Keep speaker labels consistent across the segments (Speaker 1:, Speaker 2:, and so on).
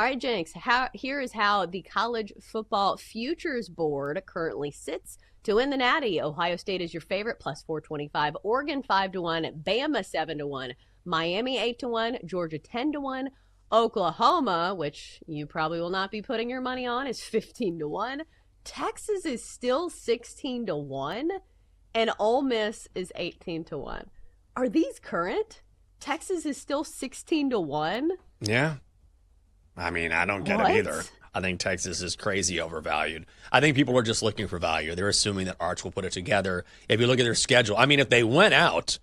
Speaker 1: All right, Jenks, here is how the College Football Futures Board currently sits. To win the Natty, Ohio State is your favorite, plus 425. Oregon, 5-1. Bama, 7-1. Miami, 8-1. Georgia, 10-1. Oklahoma, which you probably will not be putting your money on, is 15-1. Texas is still 16-1. And Ole Miss is 18-1. Are these current? Texas is still 16-1?
Speaker 2: Yeah. I mean, I don't get them either. I think Texas is crazy overvalued. I think people are just looking for value. They're assuming that Arch will put it together. If you look at their schedule, I mean, if they went out,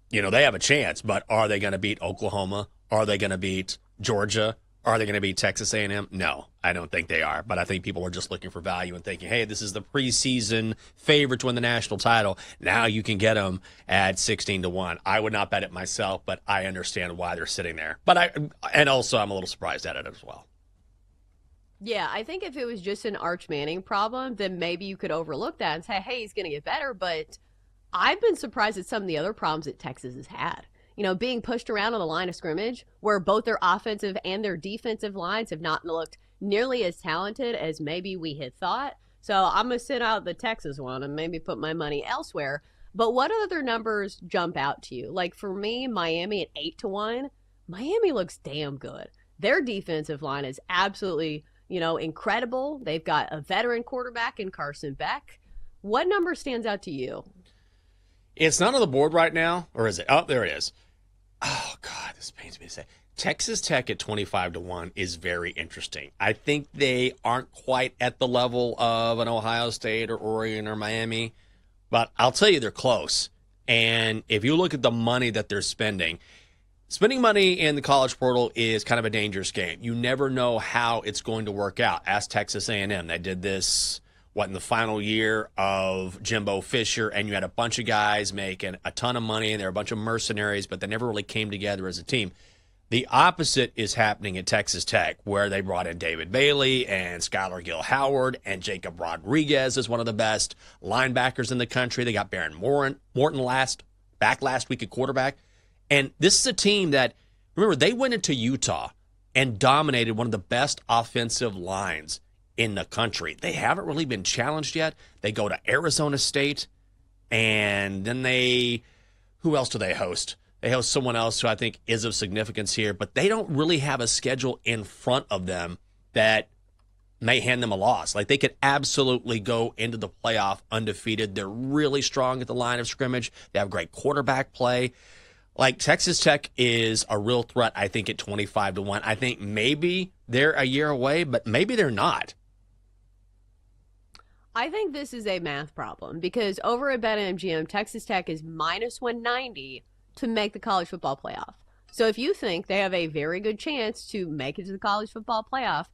Speaker 2: they have a chance. But are they going to beat Oklahoma? Are they going to beat Georgia? Are they going to beat Texas A&M? No, I don't think they are. But I think people are just looking for value and thinking, hey, this is the preseason favorite to win the national title. Now you can get them at 16-1. I would not bet it myself, but I understand why they're sitting there. And also I'm a little surprised at it as well.
Speaker 1: Yeah, I think if it was just an Arch Manning problem, then maybe you could overlook that and say, hey, he's going to get better. But I've been surprised at some of the other problems that Texas has had. Being pushed around on the line of scrimmage where both their offensive and their defensive lines have not looked nearly as talented as maybe we had thought. So I'm going to sit out the Texas one and maybe put my money elsewhere. But what other numbers jump out to you? Like for me, Miami at 8-1, Miami looks damn good. Their defensive line is absolutely, incredible. They've got a veteran quarterback in Carson Beck. What number stands out to you?
Speaker 2: It's not on the board right now, or is it? Oh, there it is. Oh, God, this pains me to say. Texas Tech at 25-1 is very interesting. I think they aren't quite at the level of an Ohio State or Oregon or Miami, but I'll tell you they're close. And if you look at the money that they're spending money in the college portal is kind of a dangerous game. You never know how it's going to work out. Ask Texas A&M. They did this, in the final year of Jimbo Fisher, and you had a bunch of guys making a ton of money, and there were a bunch of mercenaries, but they never really came together as a team. The opposite is happening at Texas Tech, where they brought in David Bailey and Skylar Gill-Howard, and Jacob Rodriguez is one of the best linebackers in the country. They got Baron Morton back last week at quarterback. And this is a team that, remember, they went into Utah and dominated one of the best offensive lines in the country. They haven't really been challenged yet. They go to Arizona State, and then who else do they host? They host someone else who I think is of significance here, but they don't really have a schedule in front of them that may hand them a loss. Like, they could absolutely go into the playoff undefeated. They're really strong at the line of scrimmage. They have great quarterback play. Like, Texas Tech is a real threat, I think, at 25-1. I think maybe they're a year away, but maybe they're not.
Speaker 1: I think this is a math problem because over at BetMGM, Texas Tech is minus 190 to make the college football playoff. So if you think they have a very good chance to make it to the college football playoff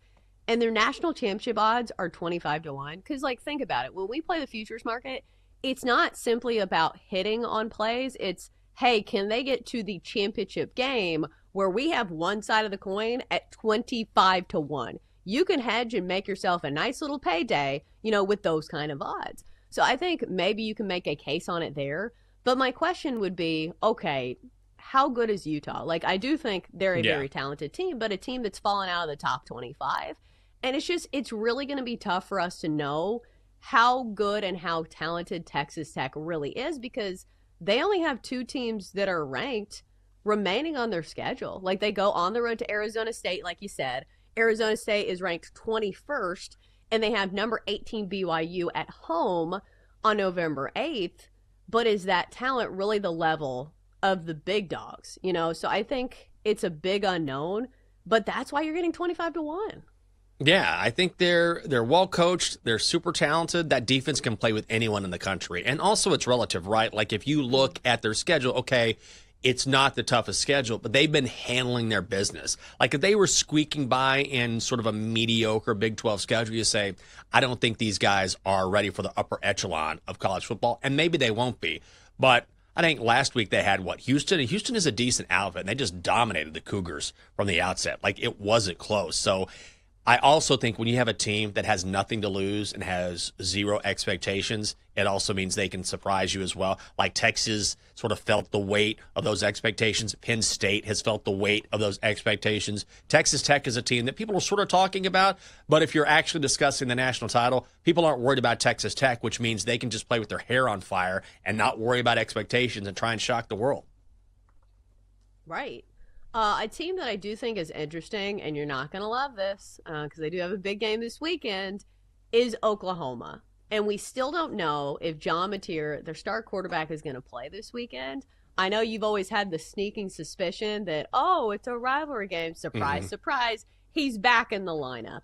Speaker 1: and their national championship odds are 25-1, because, think about it. When we play the futures market, it's not simply about hitting on plays. It's, hey, can they get to the championship game where we have one side of the coin at 25-1? You can hedge and make yourself a nice little payday, with those kind of odds. So I think maybe you can make a case on it there. But my question would be, okay, how good is Utah? I do think they're a very talented team, but a team that's fallen out of the top 25. And it's really going to be tough for us to know how good and how talented Texas Tech really is because they only have two teams that are ranked remaining on their schedule. They go on the road to Arizona State, like you said. Arizona State is ranked 21st, and they have number 18 BYU at home on November 8th. But is that talent really the level of the big dogs? So I think it's a big unknown, but that's why you're getting 25-1.
Speaker 2: Yeah, I think they're well coached. They're super talented. That defense can play with anyone in the country. And also it's relative, right? If you look at their schedule, okay, it's not the toughest schedule, but they've been handling their business. If they were squeaking by in sort of a mediocre Big 12 schedule, you say, I don't think these guys are ready for the upper echelon of college football, and maybe they won't be. But I think last week they had, Houston? And Houston is a decent outfit, and they just dominated the Cougars from the outset. It wasn't close. So I also think when you have a team that has nothing to lose and has zero expectations, it also means they can surprise you as well. Like Texas sort of felt the weight of those expectations. Penn State has felt the weight of those expectations. Texas Tech is a team that people are sort of talking about, but if you're actually discussing the national title, people aren't worried about Texas Tech, which means they can just play with their hair on fire and not worry about expectations and try and shock the world.
Speaker 1: Right. A team that I do think is interesting, and you're not going to love this because they do have a big game this weekend, is Oklahoma. And we still don't know if John Mateer, their star quarterback, is going to play this weekend. I know you've always had the sneaking suspicion that, oh, it's a rivalry game. Surprise, surprise. He's back in the lineup.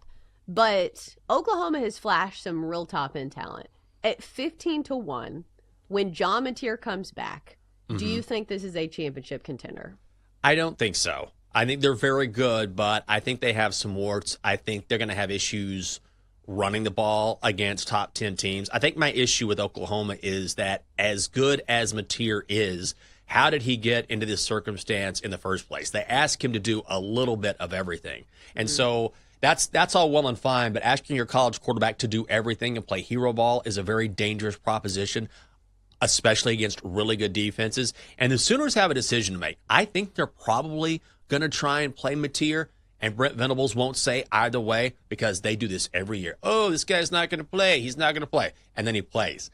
Speaker 1: But Oklahoma has flashed some real top-end talent. At 15-1, when John Mateer comes back, do you think this is a championship contender?
Speaker 2: I don't think so. I think they're very good, but I think they have some warts. I think they're going to have issues running the ball against top 10 teams. I think my issue with Oklahoma is that as good as Mateer is, how did he get into this circumstance in the first place? They asked him to do a little bit of everything. And so that's all well and fine, but asking your college quarterback to do everything and play hero ball is a very dangerous proposition, especially against really good defenses. And the Sooners have a decision to make. I think they're probably going to try and play Mateer, and Brent Venables won't say either way because they do this every year. Oh, this guy's not going to play. He's not going to play. And then he plays.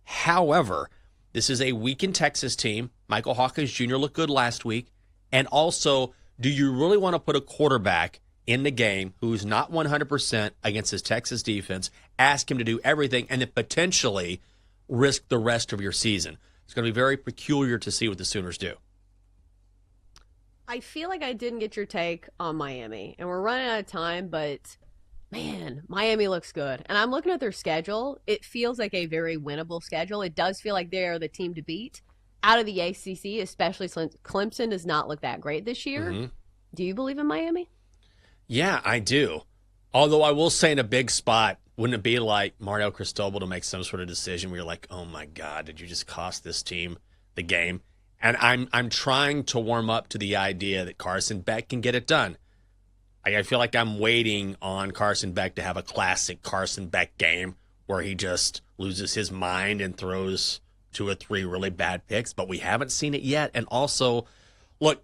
Speaker 2: However, this is a weakened Texas team. Michael Hawkins Jr. looked good last week. And also, do you really want to put a quarterback in the game who's not 100% against his Texas defense, ask him to do everything, and then potentially risk the rest of your season? It's going to be very peculiar to see what the Sooners do.
Speaker 1: I feel like I didn't get your take on Miami, and we're running out of time, but man, Miami looks good. And I'm looking at their schedule. It feels like a very winnable schedule. It does feel like they are the team to beat out of the ACC, especially since Clemson does not look that great this year. Do you believe in Miami?
Speaker 2: Yeah, I do. Although I will say in a big spot, wouldn't it be like Mario Cristobal to make some sort of decision where you're like, oh my God, did you just cost this team the game? And I'm trying to warm up to the idea that Carson Beck can get it done. I feel like I'm waiting on Carson Beck to have a classic Carson Beck game where he just loses his mind and throws 2 or 3 really bad picks, but we haven't seen it yet. And also, look,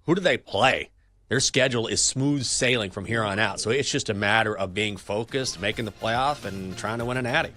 Speaker 2: who do they play? Their schedule is smooth sailing from here on out. So it's just a matter of being focused, making the playoff, and trying to win a natty.